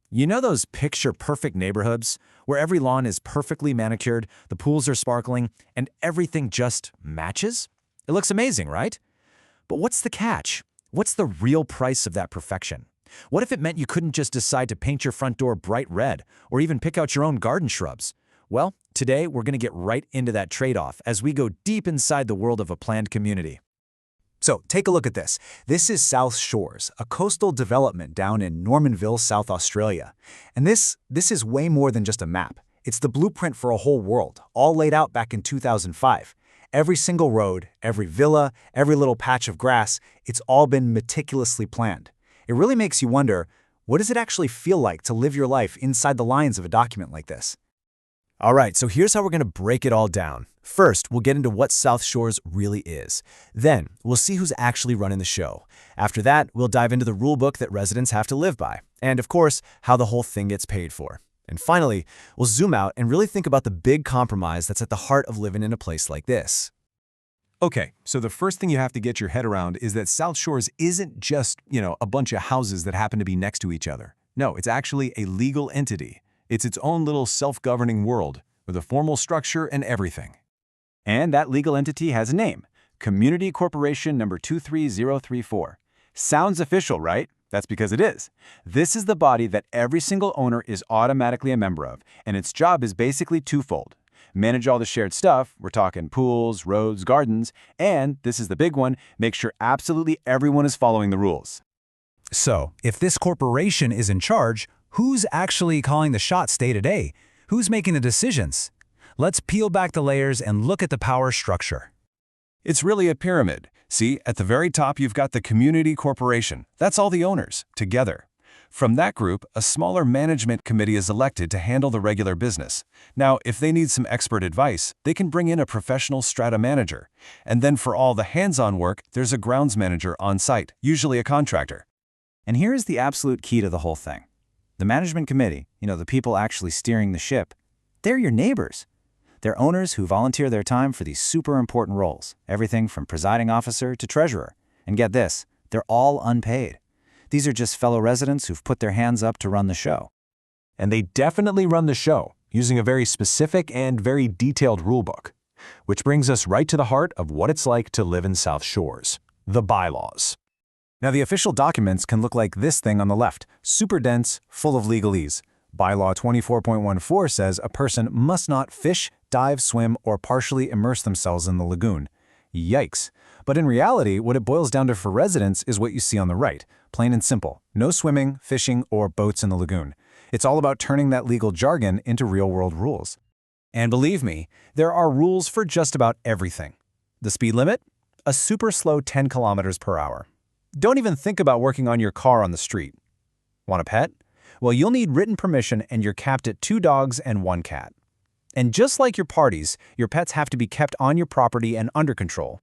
You know those picture-perfect neighborhoods where every lawn is perfectly manicured, the pools are sparkling, and everything just matches? It looks amazing, right? But what's the catch? What's the real price of that perfection? What if it meant you couldn't just decide to paint your front door bright red or even pick out your own garden shrubs? Well, today we're going to get right into that trade-off as we go deep inside the world of a planned community. So take a look at this. This is South Shores, a coastal development down in Normanville, South Australia. And this is way more than just a map. It's the blueprint for a whole world, all laid out back in 2005. Every single road, every villa, every little patch of grass, it's all been meticulously planned. It really makes you wonder, what does it actually feel like to live your life inside the lines of a document like this? All right, so here's how we're going to break it all down. First, we'll get into what South Shores really is. Then, we'll see who's actually running the show. After that, we'll dive into the rulebook that residents have to live by. And of course, how the whole thing gets paid for. And finally, we'll zoom out and really think about the big compromise that's at the heart of living in a place like this. Okay, so the first thing you have to get your head around is that South Shores isn't just, a bunch of houses that happen to be next to each other. No, it's actually a legal entity. It's its own little self-governing world with a formal structure and everything. And that legal entity has a name, Community Corporation number 23034. Sounds official, right? That's because it is. This is the body that every single owner is automatically a member of, and its job is basically twofold. Manage all the shared stuff, we're talking pools, roads, gardens, and, this is the big one, make sure absolutely everyone is following the rules. So, if this corporation is in charge, who's actually calling the shots day to day? Who's making the decisions? Let's peel back the layers and look at the power structure. It's really a pyramid. See, at the very top you've got the Community Corporation. That's all the owners, together. From that group, a smaller management committee is elected to handle the regular business. Now, if they need some expert advice, they can bring in a professional strata manager. And then for all the hands-on work, there's a grounds manager on site, usually a contractor. And here's the absolute key to the whole thing. The management committee, the people actually steering the ship, they're your neighbors. They're owners who volunteer their time for these super important roles, everything from presiding officer to treasurer. And get this, they're all unpaid. These are just fellow residents who've put their hands up to run the show. And they definitely run the show, using a very specific and very detailed rulebook. Which brings us right to the heart of what it's like to live in South Shores, the bylaws. Now, the official documents can look like this thing on the left, super dense, full of legalese. Bylaw 24.14 says a person must not fish, dive, swim, or partially immerse themselves in the lagoon. Yikes. But in reality, what it boils down to for residents is what you see on the right. Plain and simple. No swimming, fishing, or boats in the lagoon. It's all about turning that legal jargon into real-world rules. And believe me, there are rules for just about everything. The speed limit? A super slow 10 kilometers per hour. Don't even think about working on your car on the street. Want a pet? Well, you'll need written permission and you're capped at 2 dogs and 1 cat. And just like your parties, your pets have to be kept on your property and under control.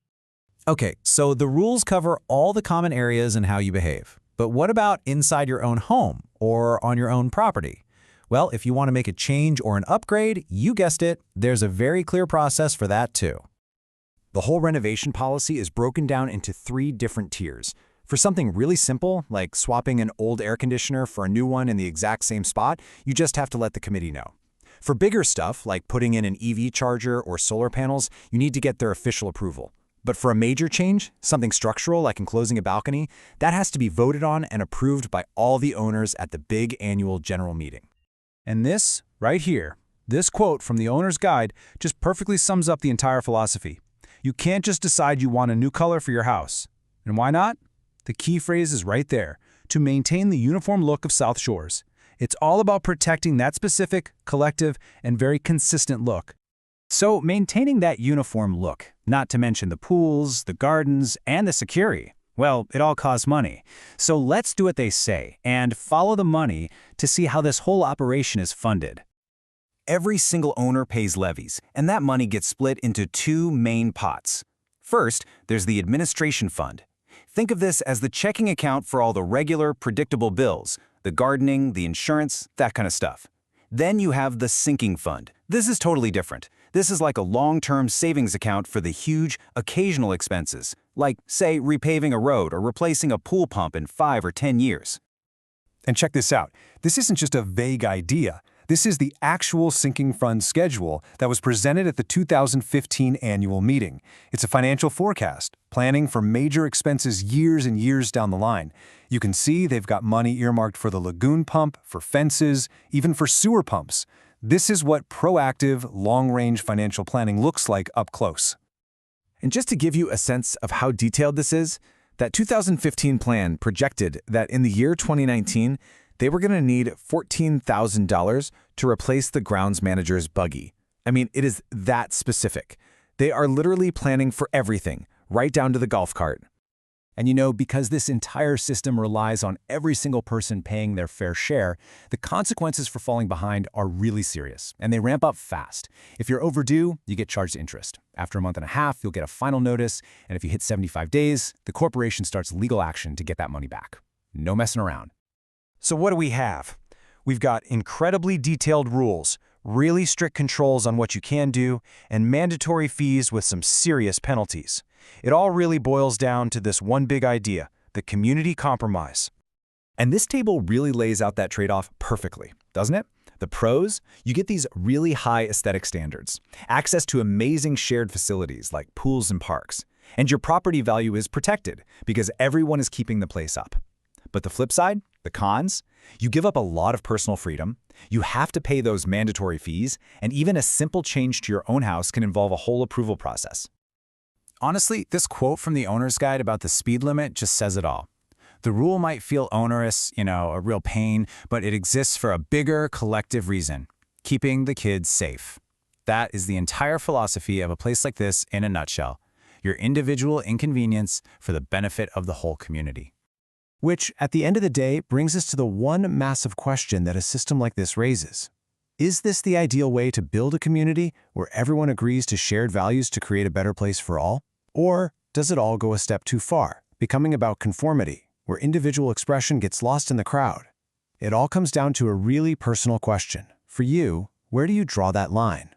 Okay, so the rules cover all the common areas and how you behave. But what about inside your own home or on your own property? Well, if you want to make a change or an upgrade, you guessed it, there's a very clear process for that too. The whole renovation policy is broken down into 3 different tiers. For something really simple, like swapping an old air conditioner for a new one in the exact same spot, you just have to let the committee know. For bigger stuff, like putting in an EV charger or solar panels, you need to get their official approval. But for a major change, something structural like enclosing a balcony, that has to be voted on and approved by all the owners at the big annual general meeting. And this, right here, this quote from the owner's guide just perfectly sums up the entire philosophy. You can't just decide you want a new color for your house. And why not? The key phrase is right there, to maintain the uniform look of South Shores. It's all about protecting that specific, collective, and very consistent look. So maintaining that uniform look, not to mention the pools, the gardens, and the security, well, it all costs money. So let's do what they say and follow the money to see how this whole operation is funded. Every single owner pays levies, and that money gets split into 2 main pots. First, there's the administration fund. Think of this as the checking account for all the regular, predictable bills, the gardening, the insurance, that kind of stuff. Then you have the sinking fund. This is totally different. This is like a long-term savings account for the huge, occasional expenses, like, say, repaving a road or replacing a pool pump in 5 or 10 years. And check this out. This isn't just a vague idea. This is the actual sinking fund schedule that was presented at the 2015 annual meeting. It's a financial forecast, planning for major expenses years and years down the line. You can see they've got money earmarked for the lagoon pump, for fences, even for sewer pumps. This is what proactive, long-range financial planning looks like up close. And just to give you a sense of how detailed this is, that 2015 plan projected that in the year 2019, they were going to need $14,000 to replace the grounds manager's buggy. I mean, it is that specific. They are literally planning for everything, right down to the golf cart. And you know, because this entire system relies on every single person paying their fair share, the consequences for falling behind are really serious, and they ramp up fast. If you're overdue, you get charged interest. After a month and a half, you'll get a final notice, and if you hit 75 days, the corporation starts legal action to get that money back. No messing around. So what do we have? We've got incredibly detailed rules, really strict controls on what you can do, and mandatory fees with some serious penalties. It all really boils down to this one big idea, the community compromise. And this table really lays out that trade-off perfectly, doesn't it? The pros, you get these really high aesthetic standards, access to amazing shared facilities like pools and parks, and your property value is protected because everyone is keeping the place up. But the flip side, the cons, you give up a lot of personal freedom, you have to pay those mandatory fees, and even a simple change to your own house can involve a whole approval process. Honestly, this quote from the owner's guide about the speed limit just says it all. The rule might feel onerous, a real pain, but it exists for a bigger collective reason, keeping the kids safe. That is the entire philosophy of a place like this in a nutshell, your individual inconvenience for the benefit of the whole community. Which, at the end of the day, brings us to the one massive question that a system like this raises. Is this the ideal way to build a community where everyone agrees to shared values to create a better place for all? Or does it all go a step too far, becoming about conformity, where individual expression gets lost in the crowd? It all comes down to a really personal question. For you, where do you draw that line?